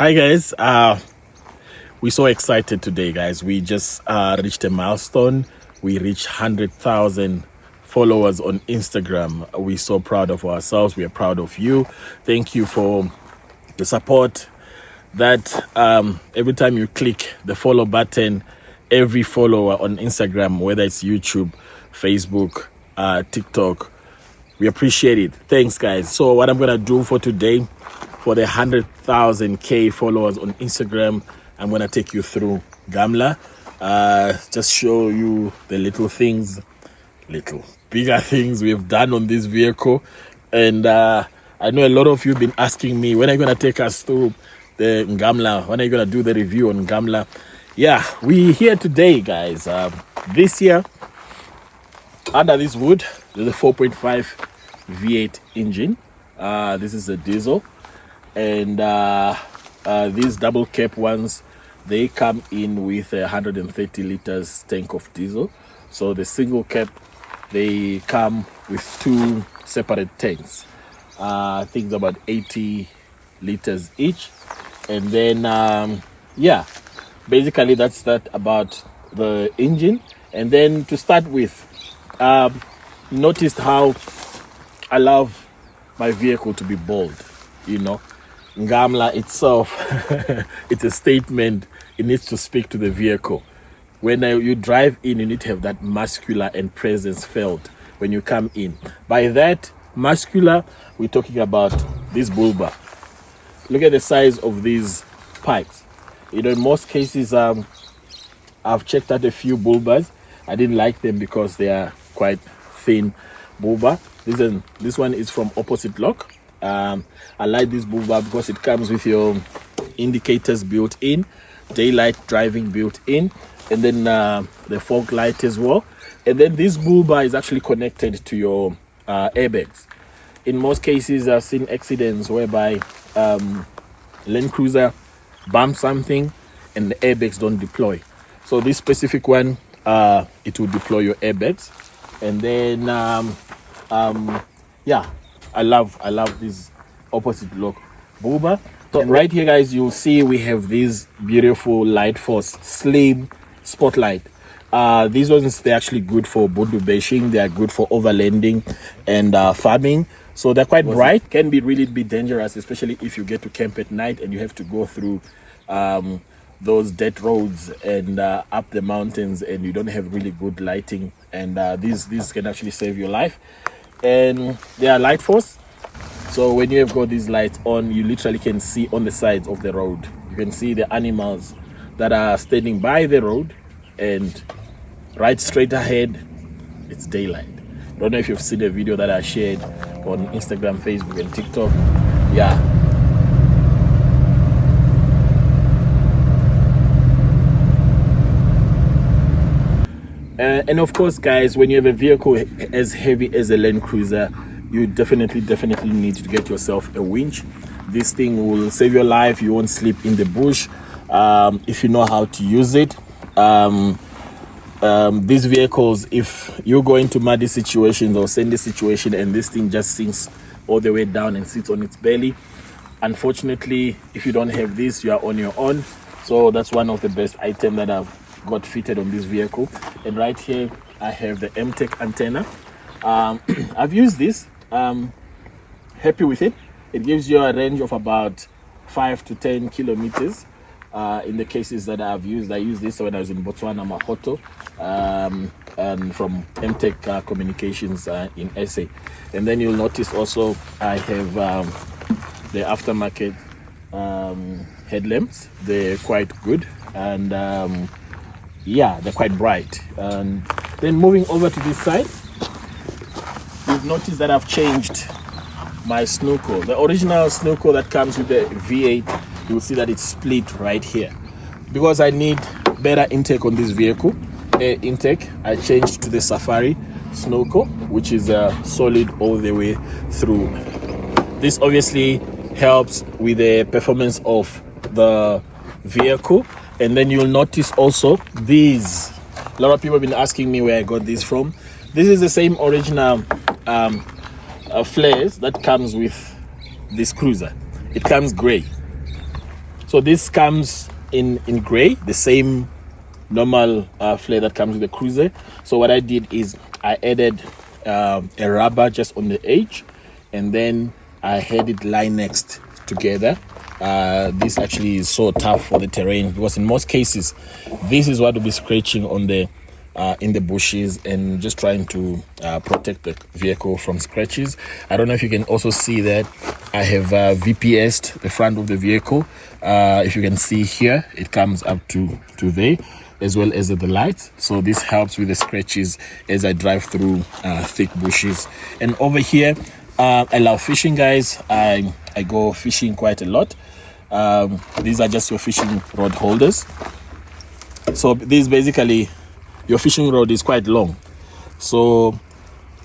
Hi guys, we're so excited today, guys. We just reached a milestone. We reached 100,000 followers on Instagram. We're so proud of ourselves. We are proud of you. Thank you for the support. That every time you click the follow button, every follower on Instagram, whether it's YouTube, Facebook, TikTok, we appreciate it. Thanks, guys. So what I'm gonna do for today, for the 100,000K followers on Instagram, I'm gonna take you through NGAMLA, just show you the little bigger things we've done on this vehicle. And I know a lot of you have been asking me, when are you gonna take us through the NGAMLA? When are you gonna do the review on NGAMLA? Yeah, we're here today, guys. This year, under this wood, there's a 4.5 V8 engine. This is a diesel. And these double cap ones, they come in with a 130 liters tank of diesel. So the single cap, they come with two separate tanks. I think it's about 80 liters each. And then, yeah, basically that's that about the engine. And then to start with, noticed how I love my vehicle to be bold, you know. NGAMLA itself, it's a statement. It needs to speak to the vehicle. When you drive in, you need to have that muscular and presence felt when you come in. By that muscular, we're talking about this bull bar. Look at the size of these pipes. You know, in most cases, I've checked out a few bull bars. I didn't like them because they are quite thin bull bar. This one is from Opposite Lock. I like this bull bar because it comes with your indicators built in, daylight driving built in, and then the fog light as well. And then this bull bar is actually connected to your airbags. In most cases, I've seen accidents whereby Landcruiser bumps something and the airbags don't deploy. So this specific one, it will deploy your airbags. And then yeah, I love this Opposite Lock bull bar. So right here, guys, you'll see we have this beautiful Light Force slim spotlight. These ones, they're actually good for bundu bashing. They are good for overlanding and farming. So they're quite bright. Can be really dangerous, especially if you get to camp at night and you have to go through those dirt roads and up the mountains, and you don't have really good lighting. And these can actually save your life. And they are Light Force. So when you have got these lights on, you literally can see on the sides of the road. You can see the animals that are standing by the road, and right straight ahead, it's daylight. I don't know if you've seen a video that I shared on Instagram, Facebook, and TikTok. Yeah. And of course, guys, when you have a vehicle as heavy as a Landcruiser, you definitely need to get yourself a winch. This thing will save your life. You won't sleep in the bush if you know how to use it. These vehicles, if you go into muddy situations or sandy situation and this thing just sinks all the way down and sits on its belly, unfortunately, if you don't have this, you are on your own. So that's one of the best items that I've got fitted on this vehicle. And right here I have the MTech antenna. I've used this, happy with it. It gives you a range of about 5 to 10 kilometers. In the cases that I used this when I was in Botswana, Mahoto, and from MTech Communications in SA. And then you'll notice also I have the aftermarket headlamps. They're quite good, and yeah, they're quite bright. And then moving over to this side, you've noticed that I've changed my snorkel. The original snorkel that comes with the V8, you'll see that it's split right here. Because I need better intake on this vehicle, air intake, I changed to the Safari snorkel, which is solid all the way through. This obviously helps with the performance of the vehicle. And then you'll notice also these. A lot of people have been asking me where I got this from. This is the same original flares that comes with this cruiser. It comes gray. So this comes in gray, the same normal flare that comes with the cruiser. So what I did is I added a rubber just on the edge, and then I had it lie next together. This actually is so tough for the terrain, because in most cases this is what will be scratching on the in the bushes, and just trying to protect the vehicle from scratches. I don't know if you can also see that I have VPS'd the front of the vehicle. If you can see here, it comes up to there, as well as the lights. So this helps with the scratches as I drive through thick bushes. And over here, I love fishing, guys. I go fishing quite a lot. These are just your fishing rod holders. So this basically, your fishing rod is quite long. So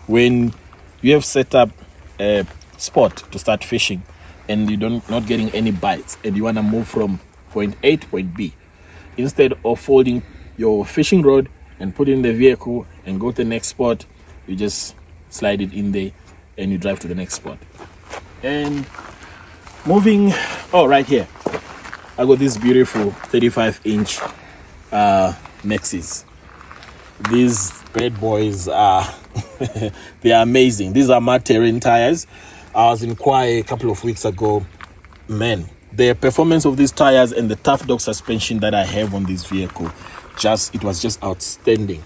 when you have set up a spot to start fishing and you not getting any bites, and you want to move from point A to point B, instead of folding your fishing rod and put it in the vehicle and go to the next spot, you just slide it in there and you drive to the next spot. And moving, right here, I got this beautiful 35-inch Maxis. These bad boys are they are amazing. These are my terrain tires. I was in Kwai a couple of weeks ago. Man, the performance of these tires and the tough dog suspension that I have on this vehicle, it was just outstanding.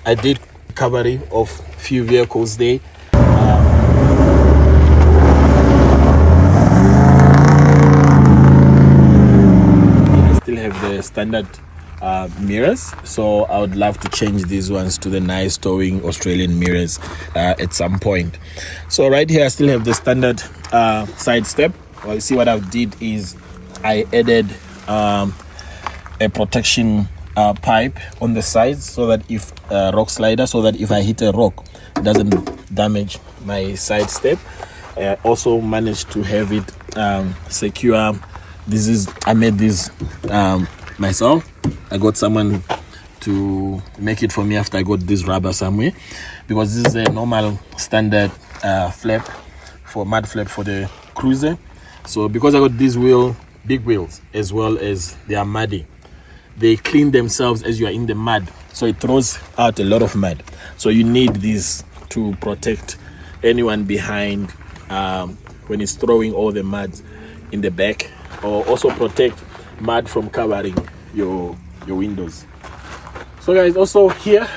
I did recovery of few vehicles there. I still have the standard mirrors, so I would love to change these ones to the nice towing Australian mirrors at some point. So right here I still have the standard side step. Well, you see what I did is I added a protection pipe on the sides, so that if rock slider, so that if I hit a rock, it doesn't damage my side step. I also managed to have it secure. I made this myself. I got someone to make it for me after I got this rubber somewhere, because this is a normal standard flap for mud flap for the cruiser. So because I got these big wheels, as well as they are muddy, they clean themselves as you are in the mud, so it throws out a lot of mud. So you need this to protect anyone behind when it's throwing all the mud in the back, or also protect mud from covering your windows. So guys, also here,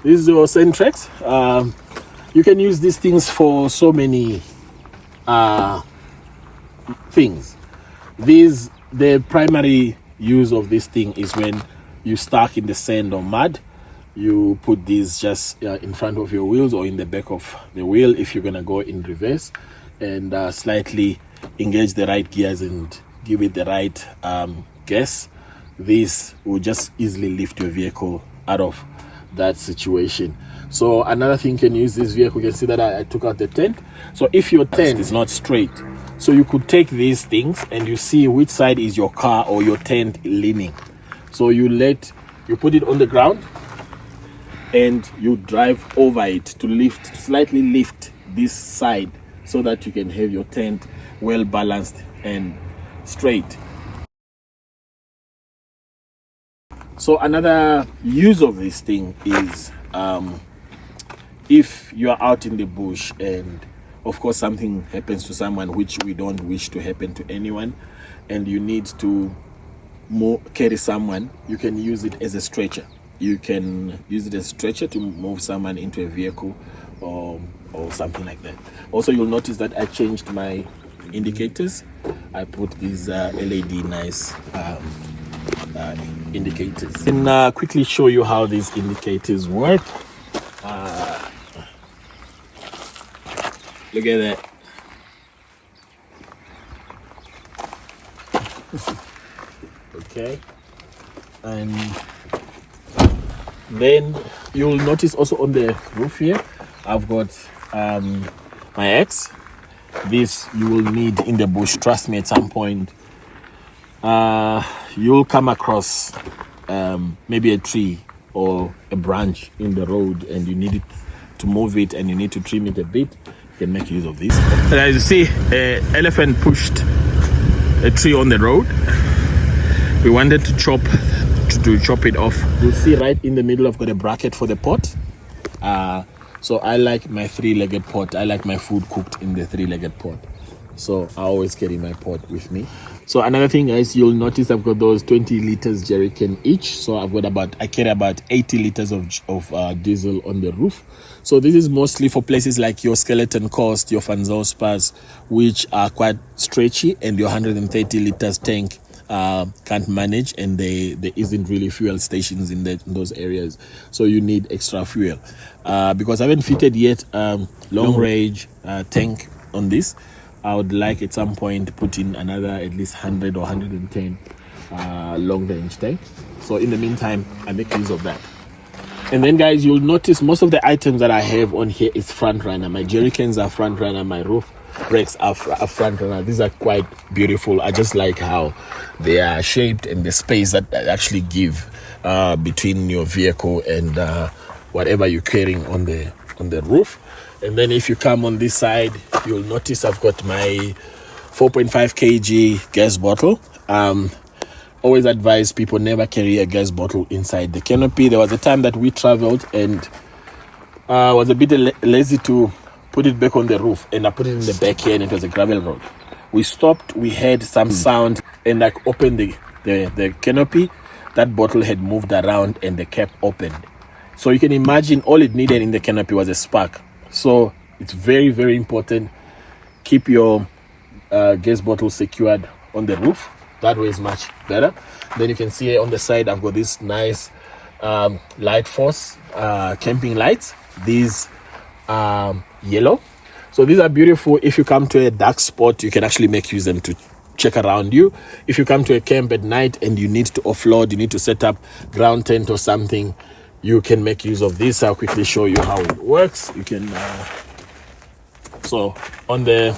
this is your Centrex. You can use these things for so many things. The primary use of this thing is when you stuck in the sand or mud. You put these just in front of your wheels or in the back of the wheel if you're gonna go in reverse, and slightly engage the right gears and give it the right gas. This will just easily lift your vehicle out of that situation. So another thing, you can use this vehicle. You can see that I took out the tent. So if your tent is not straight, so you could take these things and you see which side is your car or your tent leaning. So you put it on the ground and you drive over it to slightly lift this side, so that you can have your tent well balanced and straight. So another use of this thing is if you are out in the bush and of course something happens to someone, which we don't wish to happen to anyone, and you need to carry someone, you can use it as a stretcher. You can use it as a stretcher to move someone into a vehicle or something like that. Also, you'll notice that I changed my indicators. I put these LED nice indicators. I can quickly show you how these indicators work. Look at that. Okay, and then you'll notice also on the roof here, I've got my X. This you will need in the bush. Trust me, at some point you'll come across maybe a tree or a branch in the road, and you need it to move it and you need to trim it a bit, you can make use of this. As you see, elephant pushed a tree on the road. We wanted to chop it off. You'll see right in the middle I've got a bracket for the pot. So I like my 3-legged pot. I like my food cooked in the 3-legged pot. So I always carry my pot with me. So another thing, guys, you'll notice I've got those 20 liters jerry can each. So I carry about 80 liters of diesel on the roof. So this is mostly for places like your Skeleton Coast, your Fanzao Spas, which are quite stretchy, and your 130 liters tank can't manage, and there isn't really fuel stations in those areas. So you need extra fuel. Because I haven't fitted yet long range tank on this, I would like at some point to put in another at least 100 or 110 long range tank. So in the meantime, I make use of that. And then, guys, you'll notice most of the items that I have on here is front runner. My jerry cans are front runner. My roof racks are front runner. These are quite beautiful. I just like how they are shaped and the space that they actually give between your vehicle and whatever you're carrying on the roof. And then if you come on this side, you'll notice I've got my 4.5 kg gas bottle. Always advise people never carry a gas bottle inside the canopy. There was a time that we traveled and was a bit lazy to put it back on the roof, and I put it in the back here, and it was a gravel road. We stopped, we heard some sound, and I opened the canopy. That bottle had moved around and the cap opened. So you can imagine all it needed in the canopy was a spark. So it's very, very important. Keep your gas bottle secured on the roof. That way is much better. Then you can see on the side I've got this nice light force camping lights. These yellow. So these are beautiful. If you come to a dark spot, you can actually make use of them to check around you. If you come to a camp at night and you need to offload, you need to set up ground tent or something, you can make use of this. I'll quickly show you how it works. You can so on the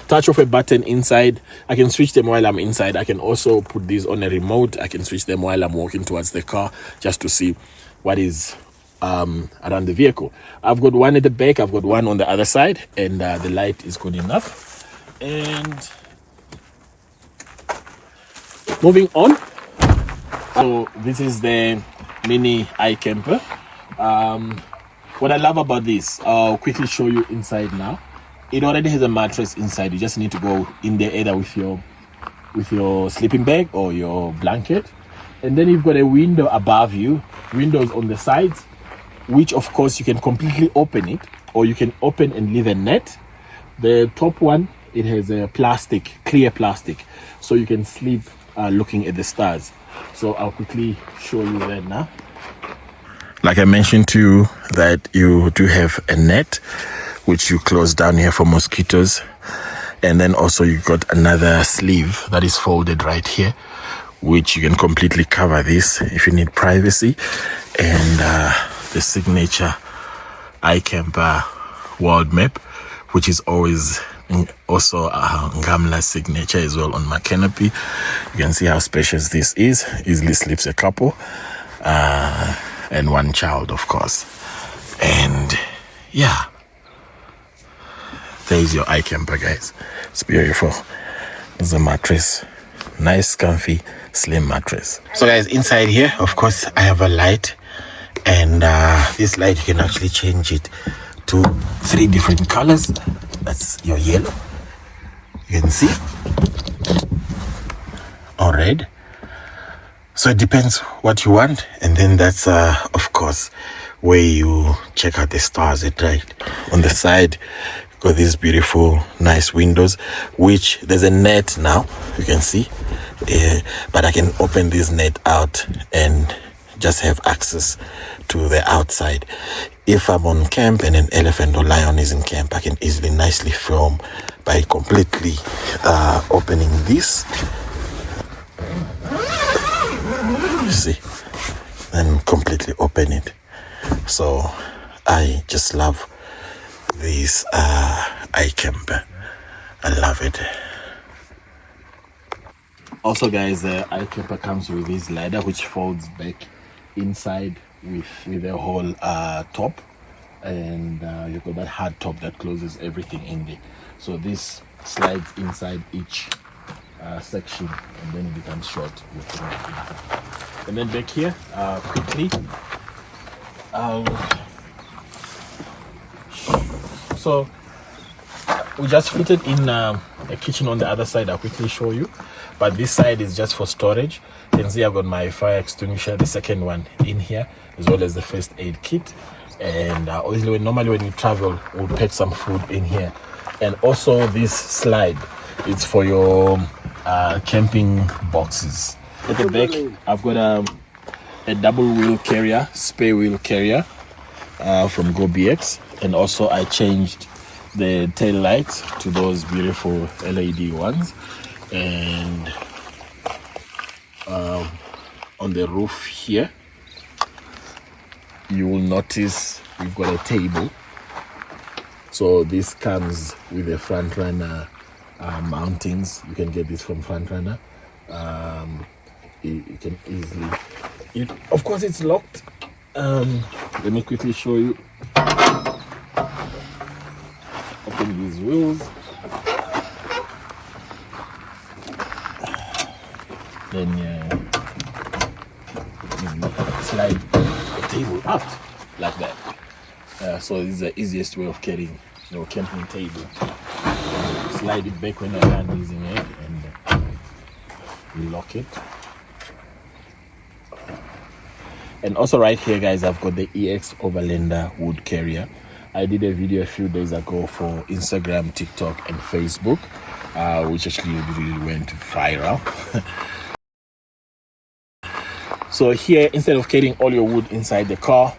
touch of a button inside, I can switch them while I'm inside. I can also put these on a remote. I can switch them while I'm walking towards the car just to see what is around the vehicle. I've got one at the back, I've got one on the other side, and the light is good enough. And moving on, so this is the mini iCamper. What I love about this, I'll quickly show you inside now. It already has a mattress inside. You just need to go in there either with your sleeping bag or your blanket. And then you've got a window above you, windows on the sides, which of course you can completely open it, or you can open and leave a net. The top one, it has a plastic, clear plastic, so you can sleep looking at the stars. So I'll quickly show you that now. Like I mentioned to you, that you do have a net which you close down here for mosquitoes, and then also you got another sleeve that is folded right here, which you can completely cover this if you need privacy. And the signature iCamper world map, which is always also NGAMLA signature as well on my canopy. You can see how spacious this is. Easily sleeps a couple and one child, of course. And yeah, there's your iCamper, guys. It's beautiful. There's a mattress, nice comfy slim mattress. So guys, inside here, of course, I have a light, and this light you can actually change it to 3 different colors. That's your yellow, you can see, or red. So it depends what you want. And then that's of course where you check out the stars at night. On the side, got these beautiful nice windows, which there's a net now, you can see, but I can open this net out and just have access to the outside. If I'm on camp and an elephant or lion is in camp, I can easily nicely film by completely opening this, you see, and completely open it. So I just love this iCamper. I love it. Also, guys, the iCamper comes with this ladder which folds back inside with a whole top and you've got that hard top that closes everything in there. So this slides inside each section, and then it becomes short. And then back here, quickly, so we just fitted in a kitchen on the other side. I'll quickly show you, but this side is just for storage. You can see I've got my fire extinguisher, the second one in here, as well as the first aid kit. And obviously normally when you travel, we'll pack some food in here. And also this slide, it's for your camping boxes. At the back, I've got a double wheel carrier, spare wheel carrier from GoBX. And also I changed the tail lights to those beautiful LED ones. And on the roof here, you will notice we've got a table. So this comes with the front runner mountings. You can get this from front runner. You can easily, of course it's locked. Let me quickly show you. Open these wheels. Then slide the table out like that. So this is the easiest way of carrying your camping table. Slide it back when you're done using it, and we lock it. And also right here, guys, I've got the EX Overlander wood carrier. I did a video a few days ago for Instagram, TikTok, and Facebook, which actually really went viral. So here, instead of carrying all your wood inside the car,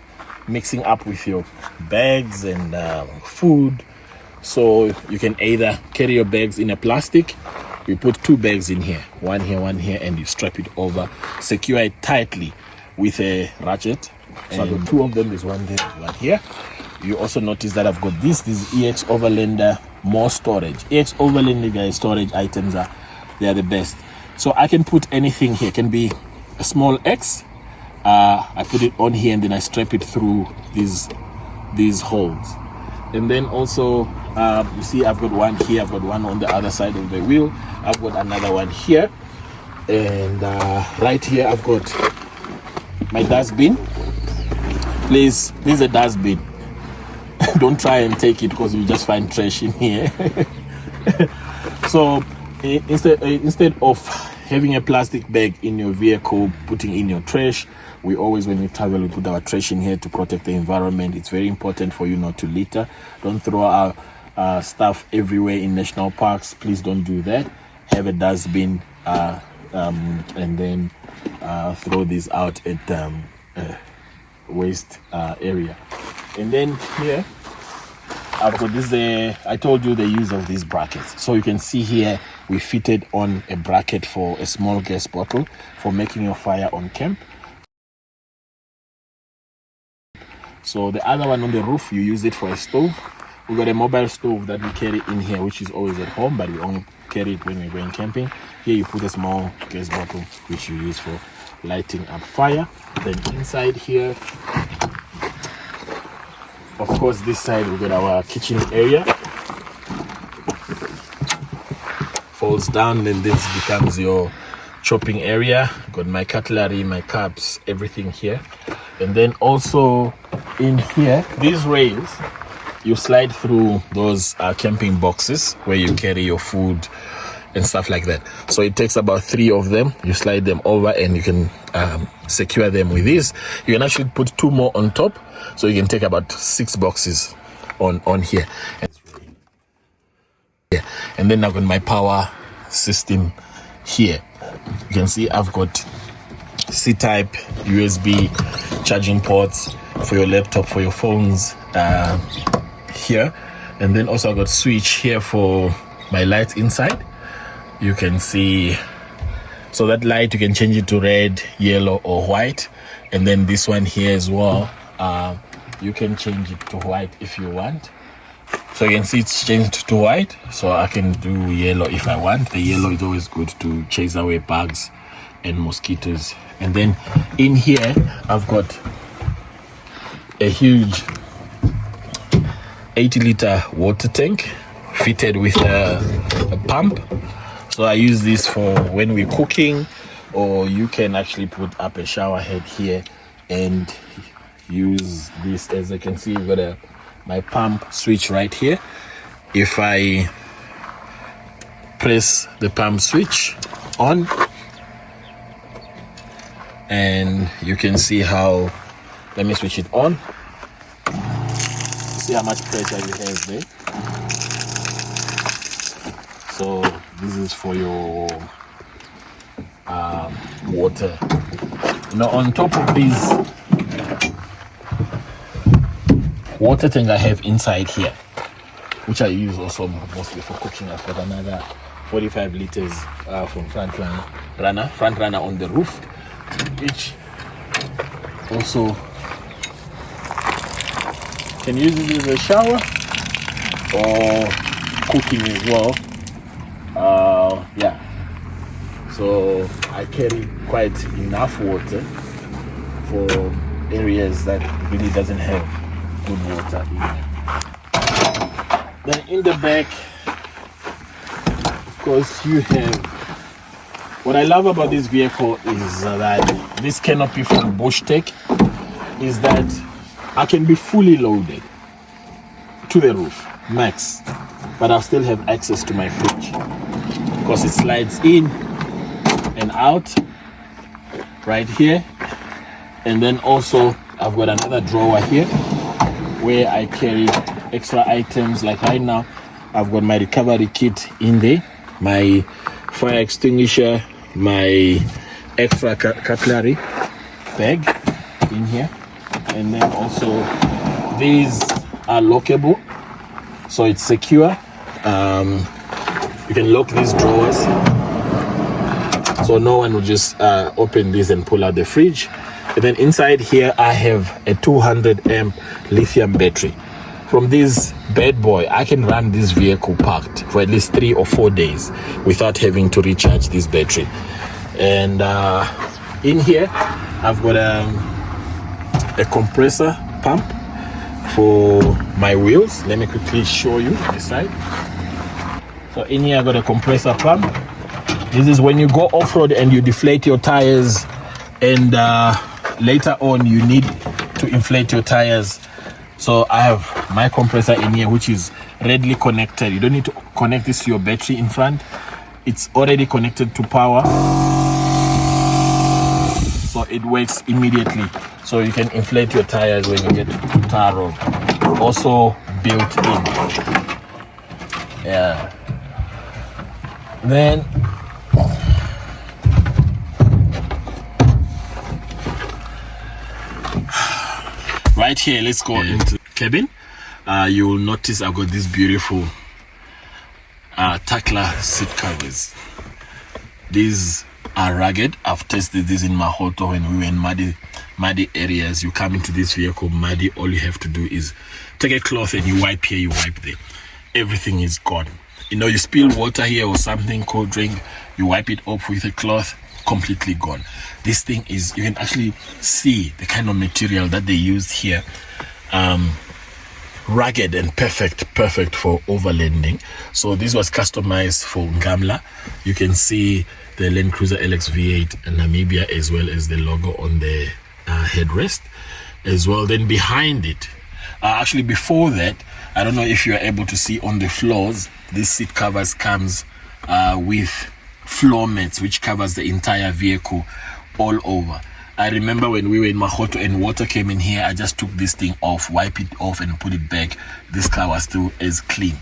mixing up with your bags and food, so you can either carry your bags in a plastic. You put two bags in here, one here, and you strap it over, secure it tightly with a ratchet. So I've got two of them. There's one there, one here. You also notice that I've got this is EX Overlander, more storage. EX Overlander, guys, storage items they're the best. So I can put anything here. It can be a small X. I put it on here, and then I strap it through these holes. And then also you see I've got one here, I've got one on the other side of the wheel, I've got another one here, and right here I've got my dustbin. Please, this is a dustbin. Don't try and take it, because you just find trash in here. So instead of having a plastic bag in your vehicle, putting in your trash, we always, when we travel, we put our trash in here to protect the environment. It's very important for you not to litter. Don't throw our stuff everywhere in national parks. Please don't do that. Have a dustbin, and then throw these out at waste area. And then here I've got this. I told you the use of these brackets. So you can see here we fitted on a bracket for a small gas bottle for making your fire on camp. So the other one on the roof, you use it for a stove. We've got a mobile stove that we carry in here, which is always at home, but we only carry it when we're going camping. Here you put a small gas bottle, which you use for lighting up fire. Then inside here, of course, this side we've got our kitchen area. Folds down, then this becomes your chopping area. Got my cutlery, my cups, everything here. And then also in here, these rails, you slide through those camping boxes where you carry your food and stuff like that. So it takes about 3 of them. You slide them over, and you can secure them with this. You can actually put 2 more on top, so you can take about 6 boxes on here. And then I've got my power system here. You can see I've got C-type USB charging ports for your laptop, for your phones here. And then also I've got switch here for my lights inside. You can see, so that light you can change it to red, yellow, or white. And then this one here as well, you can change it to white if you want. So you can see it's changed to white, so I can do yellow if I want. The yellow is always good to chase away bugs and mosquitoes. And then in here I've got a huge 80-liter water tank fitted with a pump. So I use this for when we're cooking, or you can actually put up a shower head here and use this. As you can see, you've got my pump switch right here. If I press the pump switch on, and you can see how, let me switch it on. See how much pressure you have there. So this is for your water. Now on top of this water tank I have inside here, which I use also mostly for cooking, I've got another 45 liters from front runner on the roof, which also can use this as a shower or cooking as well. Yeah, so I carry quite enough water for areas that really doesn't have good water in. Then in the back, of course, you have, what I love about this vehicle is that this Canopy from Bush Tech is that I can be fully loaded to the roof, max, but I'll still have access to my fridge because it slides in and out right here. And then also I've got another drawer here where I carry extra items. Like right now I've got my recovery kit in there, my fire extinguisher, my extra cutlery bag in here, and then also these are lockable, so it's secure. You can lock these drawers so no one will just open this and pull out the fridge. And then inside here I have a 200 amp lithium battery. From this bad boy I can run this vehicle parked for at least 3 or 4 days without having to recharge this battery. And in here I've got a compressor pump for my wheels. Let me quickly show you this side. So in here I got a compressor pump. This is when you go off-road and you deflate your tires, and later on you need to inflate your tires. So I have my compressor in here, which is readily connected. You don't need to connect this to your battery in front. It's already connected to power, so it works immediately. So you can inflate your tires when you get to tar road. Also built in. Yeah. Then right here, let's go into the cabin. You will notice I've got this beautiful Takla seat covers. These are rugged. I've tested this in Mahoto when we were in muddy areas. You come into this vehicle muddy, all you have to do is take a cloth and you wipe here, you wipe there. Everything is gone. You know, you spill water here or something, cold drink, you wipe it off with a cloth, completely gone. This thing is, you can actually see the kind of material that they used here. Rugged and perfect for overlanding. So this was customized for NGAMLA. You can see the Landcruiser LX V8 in Namibia, as well as the logo on the headrest as well. Then behind it, actually before that, I don't know if you're able to see on the floors, this seat covers comes with floor mats, which covers the entire vehicle all over. I remember when we were in Mahoto and water came in here, I just took this thing off, wipe it off and put it back. This car was still as clean.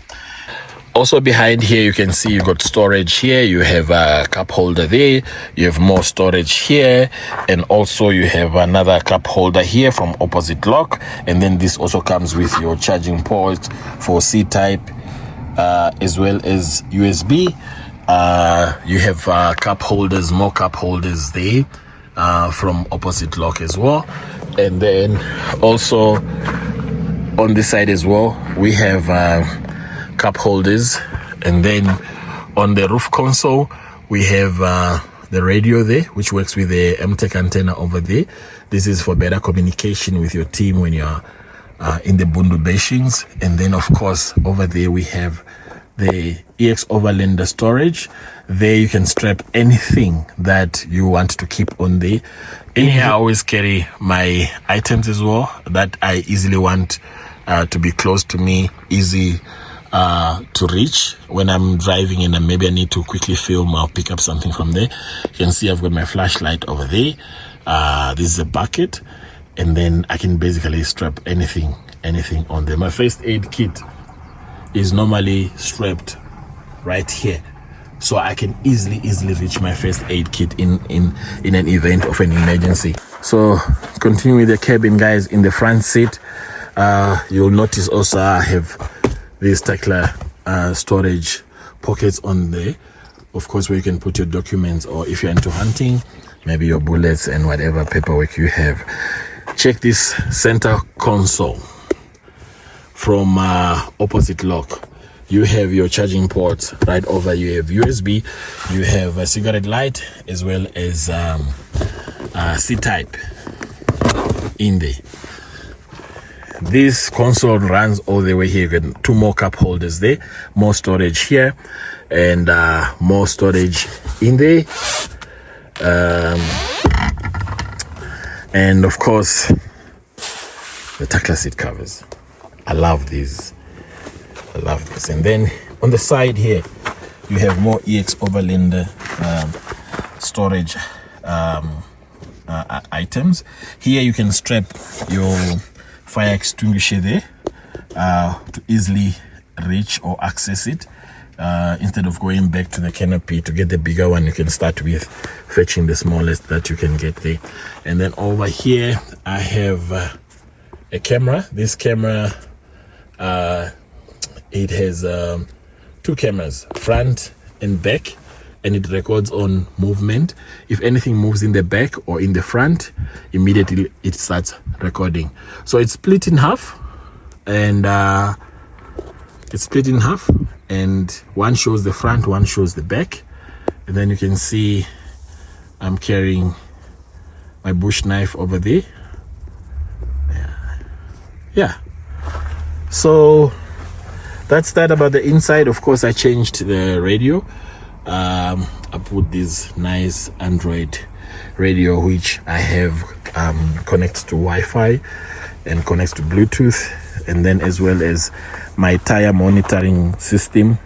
Also behind here, you can see you got storage here. You have a cup holder there. You have more storage here. And also you have another cup holder here from opposite lock. And then this also comes with your charging port for C-type, as well as USB. You have cup holders, more cup holders there from opposite lock as well. And then also on this side as well, we have cup holders. And then on the roof console, we have the radio there, which works with the MTech antenna over there. This is for better communication with your team when you're in the Bundu Bashings. And then of course over there we have the EX Overlander storage. There you can strap anything that you want to keep on there. In here I always carry my items as well that I easily want to be close to me, easy to reach when I'm driving and maybe I need to quickly film or pick up something from there. You can see I've got my flashlight over there. This is a bucket, and then I can basically strap anything on there. My first aid kit is normally strapped right here, so I can easily reach my first aid kit in an event of an emergency. So continue with the cabin, guys. In the front seat, you'll notice also I have these tackler storage pockets on there, of course, where you can put your documents, or if you're into hunting, maybe your bullets and whatever paperwork you have. Check this center console. From opposite lock, you have your charging ports right over. You have USB, you have a cigarette light, as well as C-type in there. This console runs all the way here. You get 2 more cup holders there, more storage here, and more storage in there. And of course, the tackler seat covers. I love these. I love this. And then on the side here, you have more EX Overlander storage items. Here you can strap your fire extinguisher there to easily reach or access it. Instead of going back to the canopy to get the bigger one, you can start with fetching the smallest that you can get there. And then over here I have a camera. This camera, it has 2 cameras, front and back, and it records on movement. If anything moves in the back or in the front, immediately it starts recording. So it's split in half, and one shows the front, one shows the back. And then you can see I'm carrying my bush knife over there. Yeah, so that's that about the inside. Of course, I changed the radio. I put this nice Android radio, which I have connects to Wi-Fi and connects to Bluetooth, and then as well as my tire monitoring system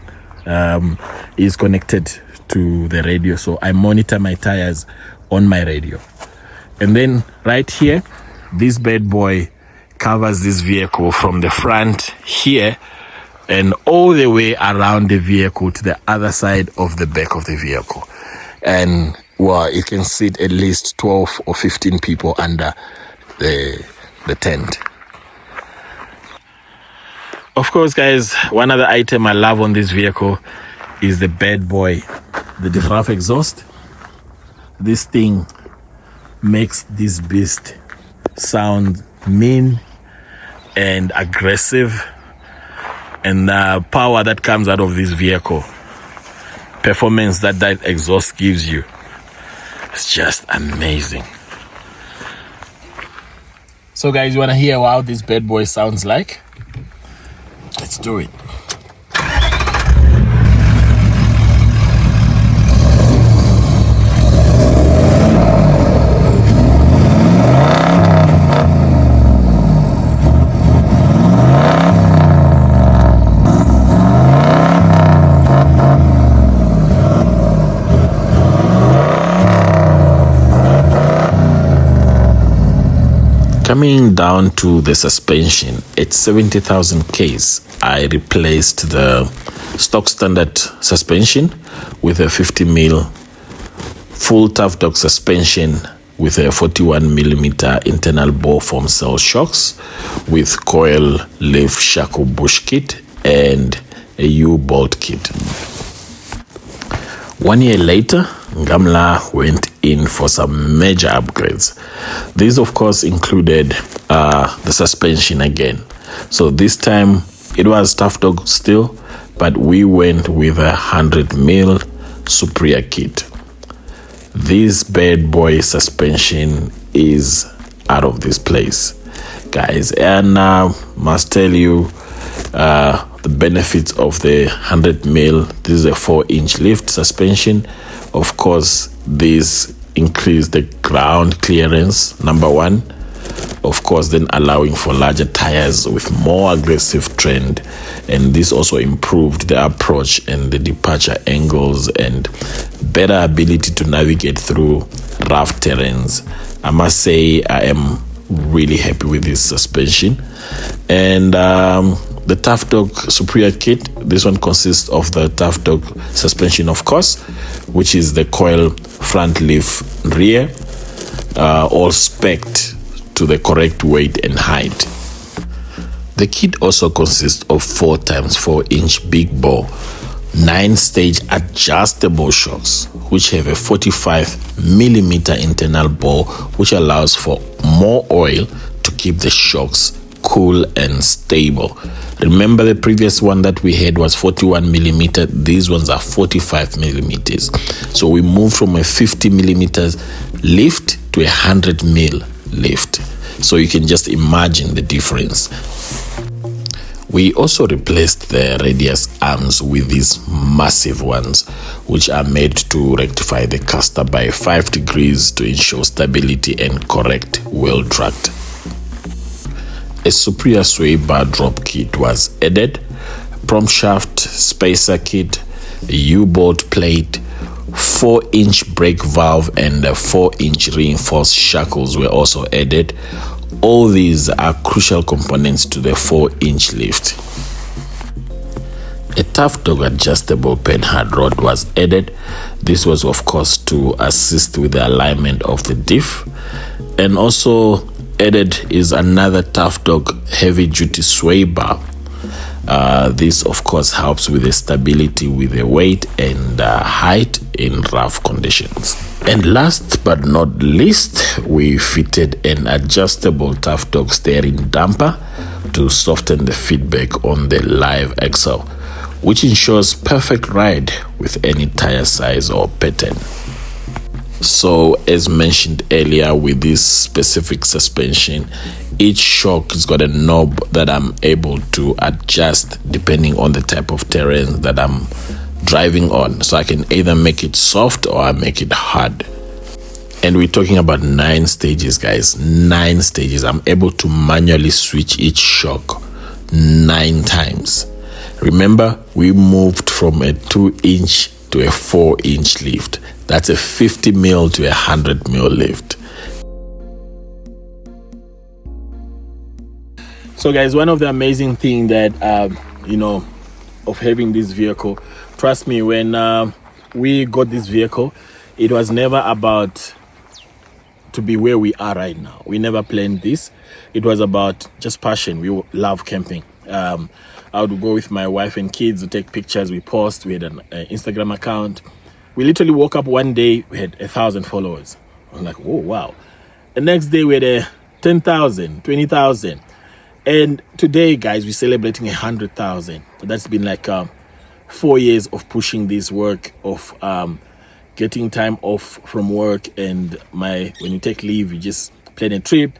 is connected to the radio, so I monitor my tires on my radio. And then right here, this bad boy covers this vehicle from the front here and all the way around the vehicle to the other side of the back of the vehicle. And well, you can sit at least 12 or 15 people under the tent. Of course, guys, one other item I love on this vehicle is the bad boy, the diaphragm exhaust. This thing makes this beast sound mean and aggressive, and the power that comes out of this vehicle, performance that exhaust gives you, it's just amazing. So guys, you want to hear how this bad boy sounds like? Let's do it. Coming down to the suspension, at 70,000 Ks, I replaced the stock standard suspension with a 50mm full tough dog suspension with a 41mm internal bore foam cell shocks with coil leaf shackle bush kit and a U-bolt kit. 1 year later, NGAMLA went in for some major upgrades. These, of course, included the suspension again. So this time it was tough dog still, but we went with a 100mm Superior kit. This bad boy suspension is out of this place. guys, and must tell you the benefits of the 100 mil. This is a 4-inch lift suspension. Of course, this increase the ground clearance, number one. Of course, then allowing for larger tires with more aggressive trend, and this also improved the approach and the departure angles and better ability to navigate through rough terrains. I must say I am really happy with this suspension. And the Tough Dog Superior kit, this one consists of the Tough Dog suspension, of course, which is the coil front leaf rear, all spec'd to the correct weight and height. The kit also consists of 4x4-inch big bore 9-stage adjustable shocks, which have a 45mm internal bore, which allows for more oil to keep the shocks cool and stable. Remember, the previous one that we had was 41mm. These ones are 45mm. So we moved from a 50mm lift to a 100mm lift. So you can just imagine the difference. We also replaced the radius arms with these massive ones, which are made to rectify the caster by 5 degrees to ensure stability and correct wheel tract. A superior sway bar drop kit was added, prompt shaft spacer kit, a U-bolt plate, 4-inch brake valve, and 4-inch reinforced shackles were also added. All these are crucial components to the 4-inch lift. A Tough Dog adjustable penhard rod was added. This was, of course, to assist with the alignment of the diff. And also added is another Tough Dog heavy duty sway bar. This, of course, helps with the stability with the weight and height in rough conditions. And last but not least, we fitted an adjustable Tough Dog steering damper to soften the feedback on the live axle, which ensures perfect ride with any tire size or pattern. So, as mentioned earlier, with this specific suspension, each shock has got a knob that I'm able to adjust depending on the type of terrain that I'm driving on. So I can either make it soft or I make it hard. And we're talking about 9 stages, guys. 9 stages. I'm able to manually switch each shock 9 times. Remember, we moved from a 2-inch to a 4-inch lift. That's a 50mm to a 100mm lift. So guys, one of the amazing things that of having this vehicle, trust me, when we got this vehicle, it was never about to be where we are right now. We never planned this. It was about just passion. We love camping. I would go with my wife and kids to take pictures. We post. We had an Instagram account. We literally woke up one day, we had 1,000 followers. I was like, oh wow. The next day we had 10,000, 20,000. And today, guys, we're celebrating 100,000. So that's been like 4 years of pushing this work, of getting time off from work, and when you take leave, you just plan a trip.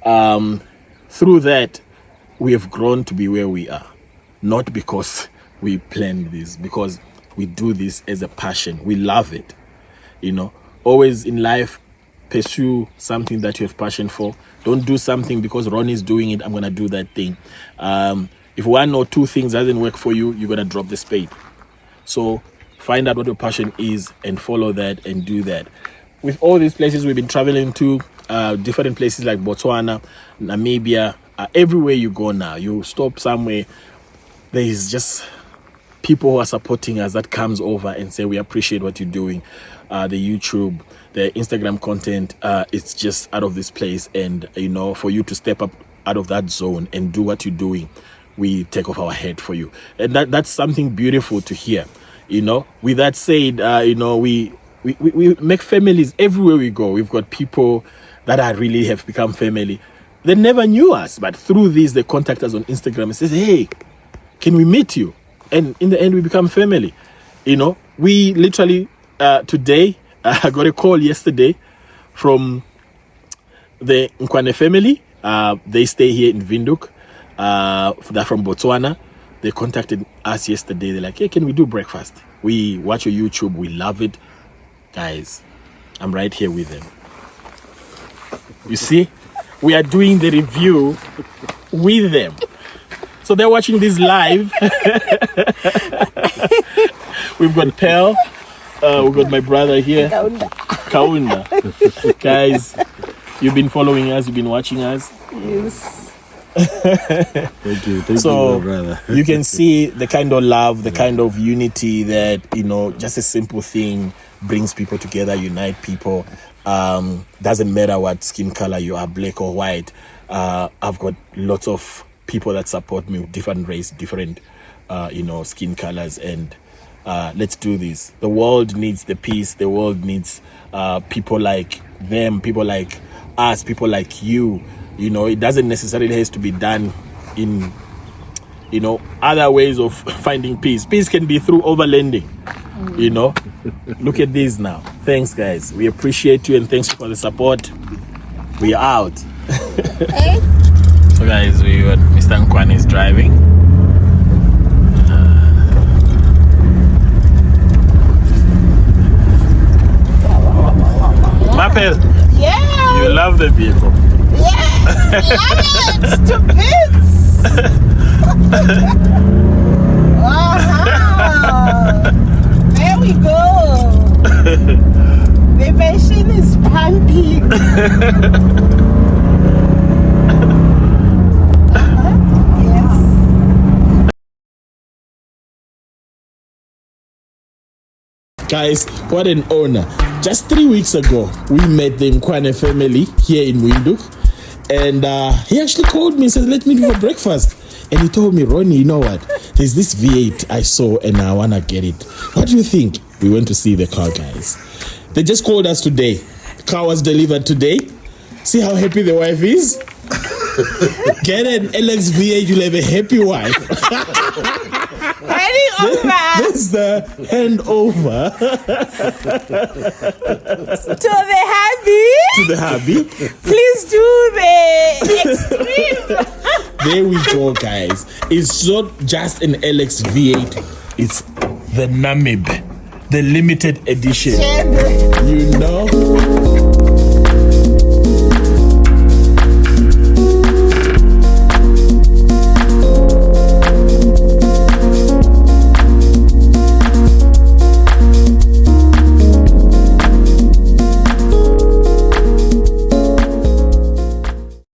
Through that, we have grown to be where we are. Not because we planned this, because we do this as a passion. We love it. Always in life, pursue something that you have passion for. Don't do something because Ron is doing it, I'm going to do that thing. If 1 or 2 things doesn't work for you, you're going to drop the spade. So find out what your passion is and follow that and do that. With all these places we've been traveling to, different places like Botswana, Namibia, everywhere you go now, you stop somewhere, there is just people who are supporting us that comes over and say, we appreciate what you're doing. The YouTube, the Instagram content, it's just out of this place. And, for you to step up out of that zone and do what you're doing, we take off our head for you. And that's something beautiful to hear. With that said, we make families everywhere we go. We've got people that really have become family. They never knew us, but through this, they contact us on Instagram and says, hey, can we meet you? And in the end, we become family. We literally, today, I got a call yesterday from the Nkwane family. They stay here in Windhoek. They're from Botswana. They contacted us yesterday. They're like, hey, can we do breakfast? We watch your YouTube. We love it. Guys, I'm right here with them. You see? We are doing the review with them. So they're watching this live. We've got Pearl. We've got my brother here. Kaunda. Guys, you've been following us. You've been watching us. Yes. Thank you, So my brother. you can see the kind of love, the kind of unity that, just a simple thing brings people together, unite people. Doesn't matter what skin color you are, black or white. I've got lots of people that support me with different race, different, skin colors. And let's do this. The world needs the peace. The world needs people like them, people like us, people like you. It doesn't necessarily have to be done in, other ways of finding peace. Peace can be through overlanding, Look at this now. Thanks, guys. We appreciate you and thanks for the support. We are out. So, guys, Mr. Nkwan is driving. Mapel, Yeah. you love the vehicle. Yes. Love it to bits. There we go. The machine is pumping. Yes. Guys, what an honor. Just 3 weeks ago, we met the Nkwane family here in Windhoek. And he actually called me and said, let me do for breakfast. And he told me, Ronnie, you know what? There's this V8 I saw and I want to get it. What do you think? We went to see the car, guys. They just called us today. The car was delivered today. See how happy the wife is? Get an LX V8, you'll have a happy wife. Handing over That's the handover to the hubby. to the hubby. Please do the extreme. There we go, guys. It's not just an LX V8. It's the Namibia, the limited edition. You know?